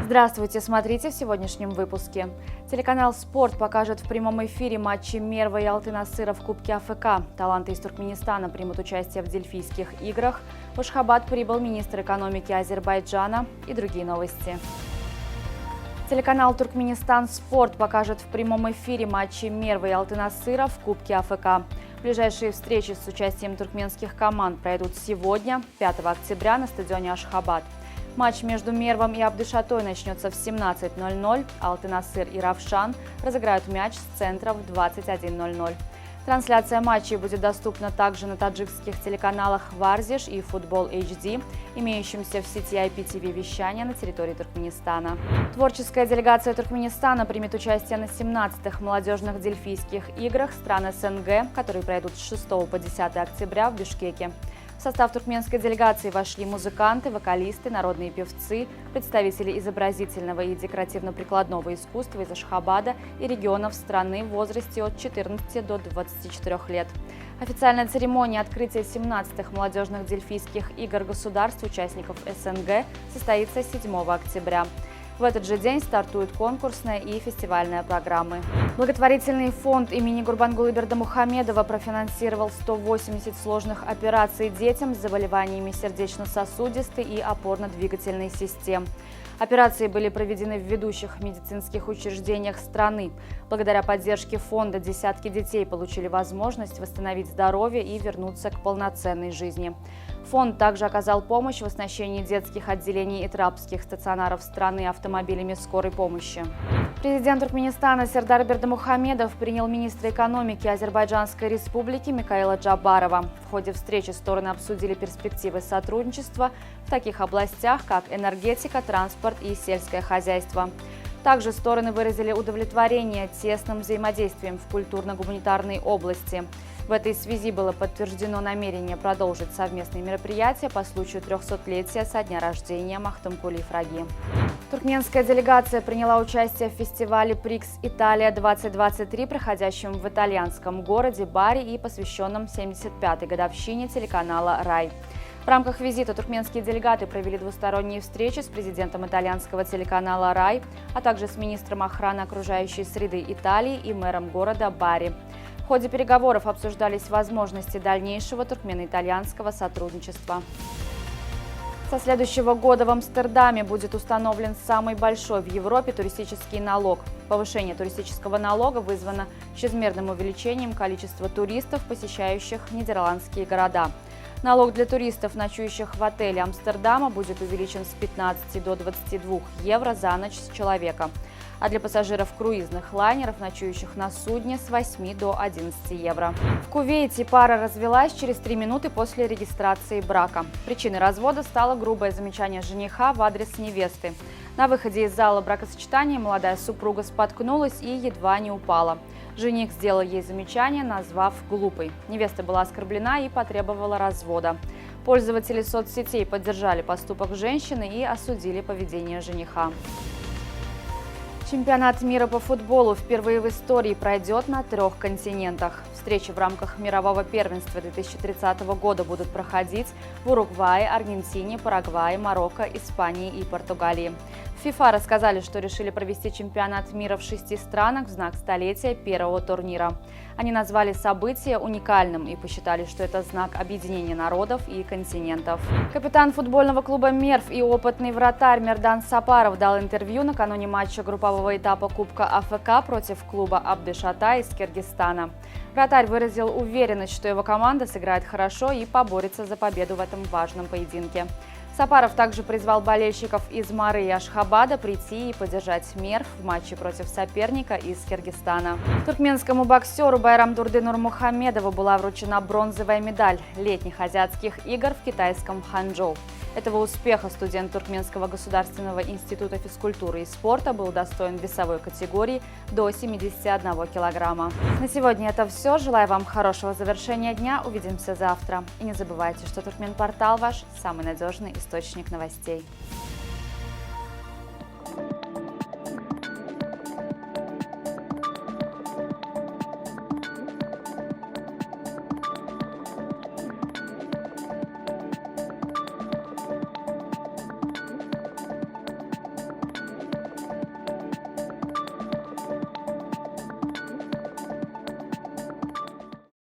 Здравствуйте, смотрите в сегодняшнем выпуске. Телеканал «Спорт» покажет в прямом эфире матчи Мерва и Алты-Насыра в Кубке АФК. Таланты из Туркменистана примут участие в Дельфийских играх. В Ашхабад прибыл министр экономики Азербайджана и другие новости. Телеканал «Туркменистан Спорт» покажет в прямом эфире матчи Мерва и Алты-Насыра в Кубке АФК. Ближайшие встречи с участием туркменских команд пройдут сегодня, 5 октября, на стадионе Ашхабад. Матч между Мервом и Абдышатой начнется в 17:00. Алты-Насыр и Равшан разыграют мяч с центра в 21:00. Трансляция матчей будет доступна также на таджикских телеканалах «Варзиш» и «Футбол HD», имеющимся в сети IPTV вещания на территории Туркменистана. Творческая делегация Туркменистана примет участие на 17-х молодежных дельфийских играх стран СНГ, которые пройдут с 6 по 10 октября в Бишкеке. В состав туркменской делегации вошли музыканты, вокалисты, народные певцы, представители изобразительного и декоративно-прикладного искусства из Ашхабада и регионов страны в возрасте от 14 до 24 лет. Официальная церемония открытия 17-х молодежных дельфийских игр государств-участников СНГ состоится 7 октября. В этот же день стартуют конкурсная и фестивальная программы. Благотворительный фонд имени Гурбангулы Бердымухамедова профинансировал 180 сложных операций детям с заболеваниями сердечно-сосудистой и опорно-двигательной систем. Операции были проведены в ведущих медицинских учреждениях страны. Благодаря поддержке фонда десятки детей получили возможность восстановить здоровье и вернуться к полноценной жизни. Фонд также оказал помощь в оснащении детских отделений и трапских стационаров страны автомобилями скорой помощи. Президент Туркменистана Сердар Бердымухамедов принял министра экономики Азербайджанской республики Микаила Джабарова. В ходе встречи стороны обсудили перспективы сотрудничества в таких областях, как энергетика, транспорт и сельское хозяйство. Также стороны выразили удовлетворение тесным взаимодействием в культурно-гуманитарной области. В этой связи было подтверждено намерение продолжить совместные мероприятия по случаю 300-летия со дня рождения Махтумкули Ифраги. Туркменская делегация приняла участие в фестивале «Прикс Италия-2023», проходящем в итальянском городе Бари и посвященном 75-й годовщине телеканала «Рай». В рамках визита туркменские делегаты провели двусторонние встречи с президентом итальянского телеканала «Рай», а также с министром охраны окружающей среды Италии и мэром города Бари. В ходе переговоров обсуждались возможности дальнейшего туркмено-итальянского сотрудничества. Со следующего года в Амстердаме будет установлен самый большой в Европе туристический налог. Повышение туристического налога вызвано чрезмерным увеличением количества туристов, посещающих нидерландские города. Налог для туристов, ночующих в отеле Амстердама, будет увеличен с 15 до 22 евро за ночь с человека, а для пассажиров круизных лайнеров, ночующих на судне, с 8 до 11 евро. В Кувейте пара развелась через 3 минуты после регистрации брака. Причиной развода стало грубое замечание жениха в адрес невесты. На выходе из зала бракосочетания молодая супруга споткнулась и едва не упала. Жених сделал ей замечание, назвав глупой. Невеста была оскорблена и потребовала развода. Пользователи соцсетей поддержали поступок женщины и осудили поведение жениха. Чемпионат мира по футболу впервые в истории пройдет на 3 континентах. Встречи в рамках мирового первенства 2030 года будут проходить в Уругвае, Аргентине, Парагвае, Марокко, Испании и Португалии. В ФИФА рассказали, что решили провести чемпионат мира в 6 странах в знак столетия первого турнира. Они назвали событие уникальным и посчитали, что это знак объединения народов и континентов. Капитан футбольного клуба «Мерв» и опытный вратарь Мердан Сапаров дал интервью накануне матча группового этапа Кубка АФК против клуба Абдышатай из Киргизстана. Вратарь выразил уверенность, что его команда сыграет хорошо и поборется за победу в этом важном поединке. Сапаров также призвал болельщиков из Мары и Ашхабада прийти и поддержать Мерв в матче против соперника из Киргизстана. Туркменскому боксеру Байрамдурды Нурмухамедову была вручена бронзовая медаль летних азиатских игр в китайском Ханчжоу. Этого успеха студент Туркменского государственного института физкультуры и спорта был достоин весовой категории до 71 килограмма. На сегодня это все. Желаю вам хорошего завершения дня. Увидимся завтра. И не забывайте, что Туркменпортал ваш самый надежный источник новостей.